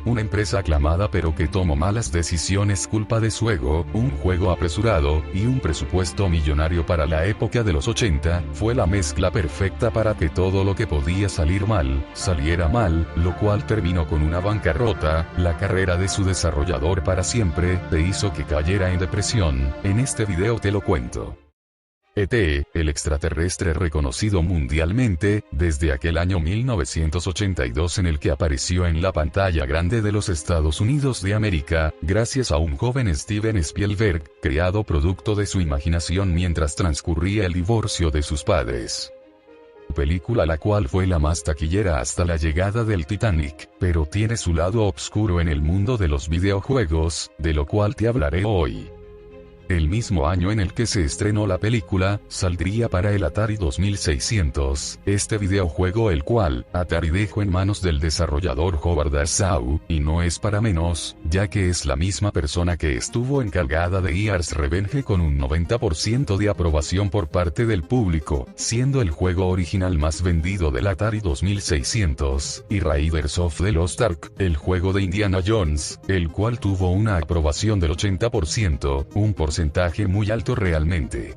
una empresa aclamada pero que tomó malas decisiones culpa de su ego, un juego apresurado, y un presupuesto millonario para la época de los 80, fue la mezcla perfecta para que todo lo que podía salir mal, saliera mal, lo cual terminó con una bancarrota. La carrera de su desarrollador para siempre, te hizo que cayera en depresión. En este video te lo cuento. E.T., el extraterrestre reconocido mundialmente, desde aquel año 1982 en el que apareció en la pantalla grande de los Estados Unidos de América, gracias a un joven Steven Spielberg, creado producto de su imaginación mientras transcurría el divorcio de sus padres. Película la cual fue la más taquillera hasta la llegada del Titanic, pero tiene su lado oscuro en el mundo de los videojuegos, de lo cual te hablaré hoy. El mismo año en el que se estrenó la película, saldría para el Atari 2600, este videojuego el cual, Atari dejó en manos del desarrollador Howard Shaw, y no es para menos, ya que es la misma persona que estuvo encargada de Gears Revenge con un 90% de aprobación por parte del público, siendo el juego original más vendido del Atari 2600, y Raiders of the Lost Ark, el juego de Indiana Jones, el cual tuvo una aprobación del 80%, un porcentaje muy alto realmente.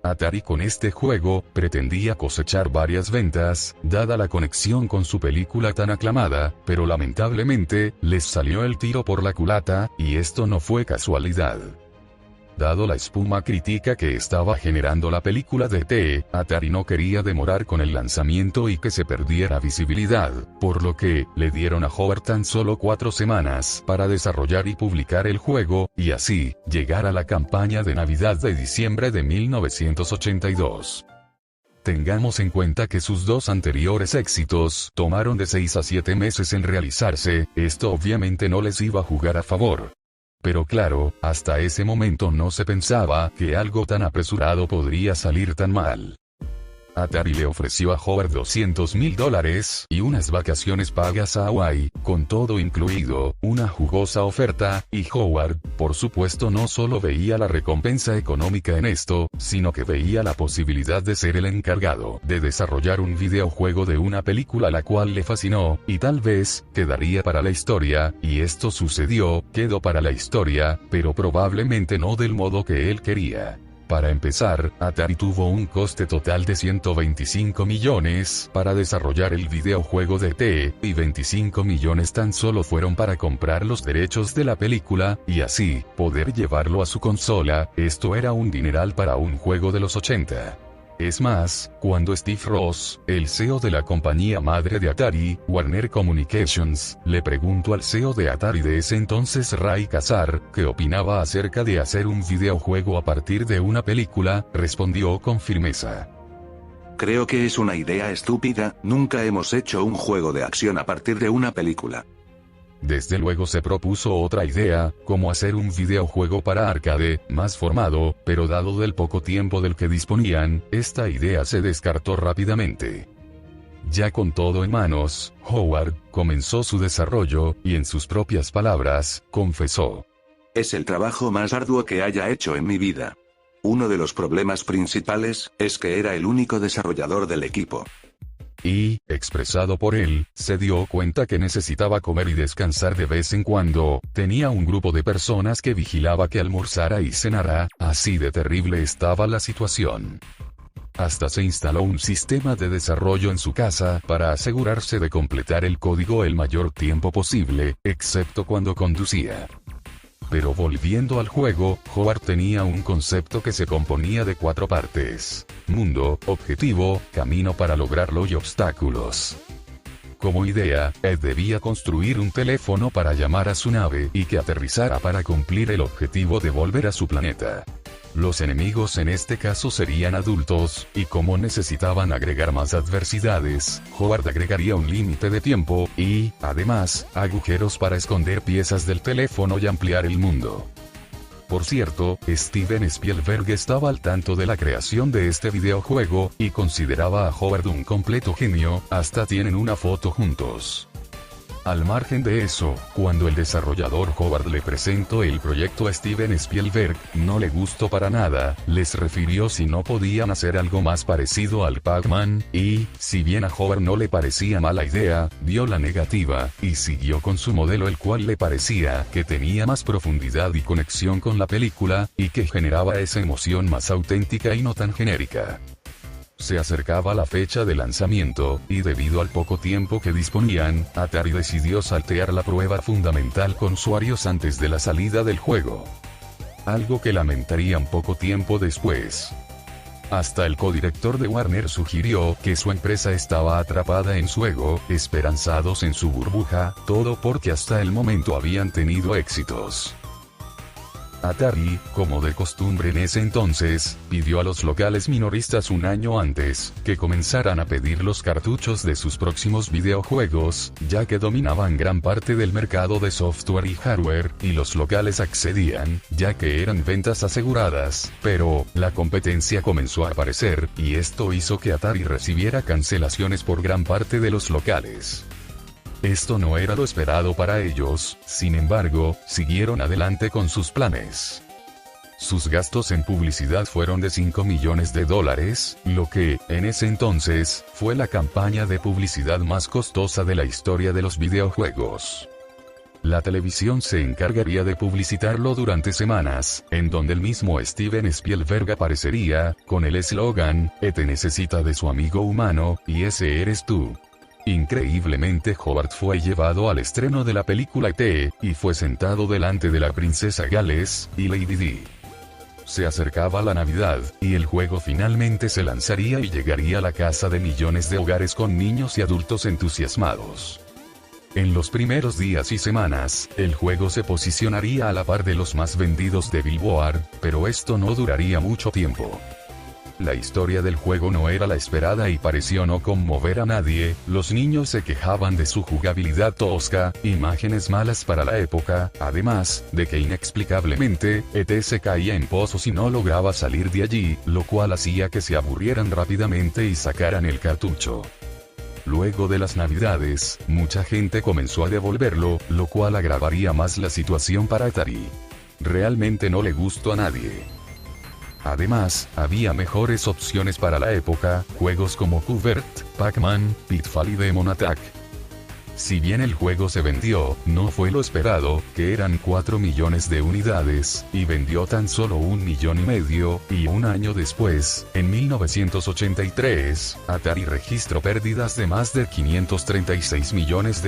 Atari con este juego, pretendía cosechar varias ventas, dada la conexión con su película tan aclamada, pero lamentablemente, les salió el tiro por la culata, y esto no fue casualidad. Dado la espuma crítica que estaba generando la película de E.T., Atari no quería demorar con el lanzamiento y que se perdiera visibilidad, por lo que, le dieron a Howard tan solo 4 semanas para desarrollar y publicar el juego, y así, llegar a la campaña de Navidad de diciembre de 1982. Tengamos en cuenta que sus dos anteriores éxitos tomaron de 6 a 7 meses en realizarse, esto obviamente no les iba a jugar a favor. Pero claro, hasta ese momento no se pensaba que algo tan apresurado podría salir tan mal. Atari le ofreció a Howard $200,000 y unas vacaciones pagas a Hawái, con todo incluido, una jugosa oferta, y Howard, por supuesto no solo veía la recompensa económica en esto, sino que veía la posibilidad de ser el encargado de desarrollar un videojuego de una película la cual le fascinó, y tal vez, quedaría para la historia, y esto sucedió, quedó para la historia, pero probablemente no del modo que él quería. Para empezar, Atari tuvo un coste total de 125 millones para desarrollar el videojuego de E.T., y 25 millones tan solo fueron para comprar los derechos de la película, y así, poder llevarlo a su consola. Esto era un dineral para un juego de los 80. Es más, cuando Steve Ross, el CEO de la compañía madre de Atari, Warner Communications, le preguntó al CEO de Atari de ese entonces Ray Kassar, qué opinaba acerca de hacer un videojuego a partir de una película, respondió con firmeza: creo que es una idea estúpida, nunca hemos hecho un juego de acción a partir de una película. Desde luego se propuso otra idea, como hacer un videojuego para arcade, más formado, pero dado del poco tiempo del que disponían, esta idea se descartó rápidamente. Ya con todo en manos, Howard comenzó su desarrollo, y en sus propias palabras, confesó: es el trabajo más arduo que haya hecho en mi vida. Uno de los problemas principales, es que era el único desarrollador del equipo. Y, expresado por él, se dio cuenta que necesitaba comer y descansar de vez en cuando, tenía un grupo de personas que vigilaba que almorzara y cenara, así de terrible estaba la situación. Hasta se instaló un sistema de desarrollo en su casa para asegurarse de completar el código el mayor tiempo posible, excepto cuando conducía. Pero volviendo al juego, Howard tenía un concepto que se componía de 4 partes: mundo, objetivo, camino para lograrlo y obstáculos. Como idea, Ed debía construir un teléfono para llamar a su nave y que aterrizara para cumplir el objetivo de volver a su planeta. Los enemigos en este caso serían adultos, y como necesitaban agregar más adversidades, Howard agregaría un límite de tiempo, y, además, agujeros para esconder piezas del teléfono y ampliar el mundo. Por cierto, Steven Spielberg estaba al tanto de la creación de este videojuego, y consideraba a Howard un completo genio, hasta tienen una foto juntos. Al margen de eso, cuando el desarrollador Howard le presentó el proyecto a Steven Spielberg, no le gustó para nada, les refirió si no podían hacer algo más parecido al Pac-Man, y, si bien a Howard no le parecía mala idea, dio la negativa, y siguió con su modelo el cual le parecía que tenía más profundidad y conexión con la película, y que generaba esa emoción más auténtica y no tan genérica. Se acercaba la fecha de lanzamiento, y debido al poco tiempo que disponían, Atari decidió saltear la prueba fundamental con usuarios antes de la salida del juego. Algo que lamentarían poco tiempo después. Hasta el codirector de Warner sugirió que su empresa estaba atrapada en su ego, esperanzados en su burbuja, todo porque hasta el momento habían tenido éxitos. Atari, como de costumbre en ese entonces, pidió a los locales minoristas un año antes, que comenzaran a pedir los cartuchos de sus próximos videojuegos, ya que dominaban gran parte del mercado de software y hardware, y los locales accedían, ya que eran ventas aseguradas, pero, la competencia comenzó a aparecer, y esto hizo que Atari recibiera cancelaciones por gran parte de los locales. Esto no era lo esperado para ellos, sin embargo, siguieron adelante con sus planes. Sus gastos en publicidad fueron de $5 millones, lo que, en ese entonces, fue la campaña de publicidad más costosa de la historia de los videojuegos. La televisión se encargaría de publicitarlo durante semanas, en donde el mismo Steven Spielberg aparecería, con el eslogan, "E.T. necesita de su amigo humano, y ese eres tú". Increíblemente Howard fue llevado al estreno de la película E.T., y fue sentado delante de la princesa Gales, y Lady Di. Se acercaba la Navidad, y el juego finalmente se lanzaría y llegaría a la casa de millones de hogares con niños y adultos entusiasmados. En los primeros días y semanas, el juego se posicionaría a la par de los más vendidos de Billboard, pero esto no duraría mucho tiempo. La historia del juego no era la esperada y pareció no conmover a nadie, los niños se quejaban de su jugabilidad tosca, imágenes malas para la época, además, de que inexplicablemente, E.T. se caía en pozos y no lograba salir de allí, lo cual hacía que se aburrieran rápidamente y sacaran el cartucho. Luego de las Navidades, mucha gente comenzó a devolverlo, lo cual agravaría más la situación para Atari. Realmente no le gustó a nadie. Además, había mejores opciones para la época, juegos como Qbert, Pac-Man, Pitfall y Demon Attack. Si bien el juego se vendió, no fue lo esperado, que eran 4 millones de unidades, y vendió tan solo 1,5 millones, y un año después, en 1983, Atari registró pérdidas de más de $536 millones,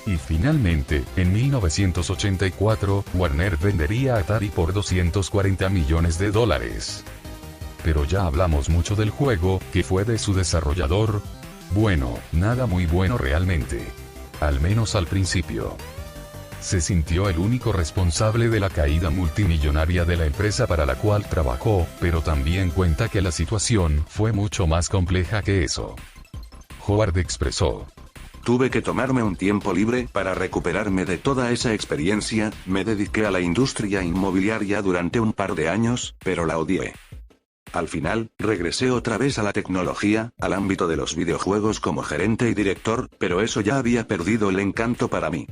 y finalmente, en 1984, Warner vendería a Atari por $240 millones. Pero ya hablamos mucho del juego, que fue de su desarrollador. Bueno, nada muy bueno realmente. Al menos al principio. Se sintió el único responsable de la caída multimillonaria de la empresa para la cual trabajó, pero también cuenta que la situación fue mucho más compleja que eso. Howard expresó: "Tuve que tomarme un tiempo libre para recuperarme de toda esa experiencia, me dediqué a la industria inmobiliaria durante un par de años, pero la odié. Al final, regresé otra vez a la tecnología, al ámbito de los videojuegos como gerente y director, pero eso ya había perdido el encanto para mí".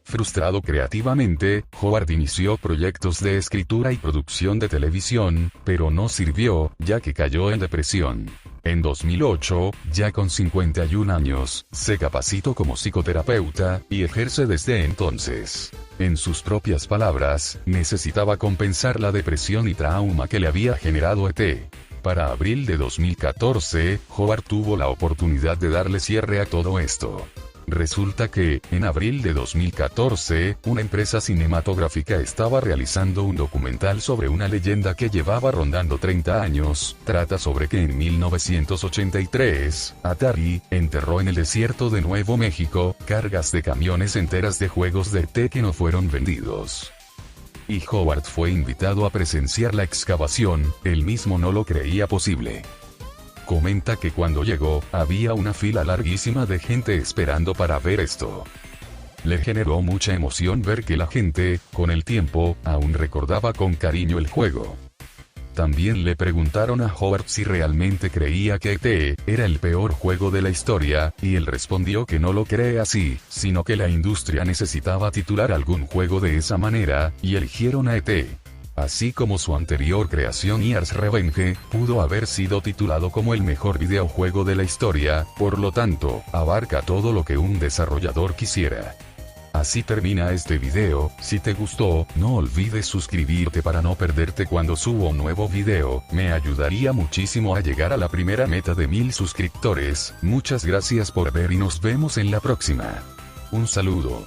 Frustrado creativamente, Howard inició proyectos de escritura y producción de televisión, pero no sirvió, ya que cayó en depresión. En 2008, ya con 51 años, se capacitó como psicoterapeuta, y ejerce desde entonces. En sus propias palabras, necesitaba compensar la depresión y trauma que le había generado E.T. Para abril de 2014, Howard tuvo la oportunidad de darle cierre a todo esto. Resulta que, en abril de 2014, una empresa cinematográfica estaba realizando un documental sobre una leyenda que llevaba rondando 30 años, trata sobre que en 1983, Atari, enterró en el desierto de Nuevo México, cargas de camiones enteras de juegos de E.T. que no fueron vendidos. Y Howard fue invitado a presenciar la excavación, él mismo no lo creía posible. Comenta que cuando llegó, había una fila larguísima de gente esperando para ver esto. Le generó mucha emoción ver que la gente, con el tiempo, aún recordaba con cariño el juego. También le preguntaron a Howard si realmente creía que ET era el peor juego de la historia, y él respondió que no lo cree así, sino que la industria necesitaba titular algún juego de esa manera, y eligieron a ET. Así como su anterior creación Year's Revenge, pudo haber sido titulado como el mejor videojuego de la historia, por lo tanto, abarca todo lo que un desarrollador quisiera. Así termina este video. Si te gustó, no olvides suscribirte para no perderte cuando subo un nuevo video, me ayudaría muchísimo a llegar a la primera meta de 1000 suscriptores. Muchas gracias por ver y nos vemos en la próxima. Un saludo.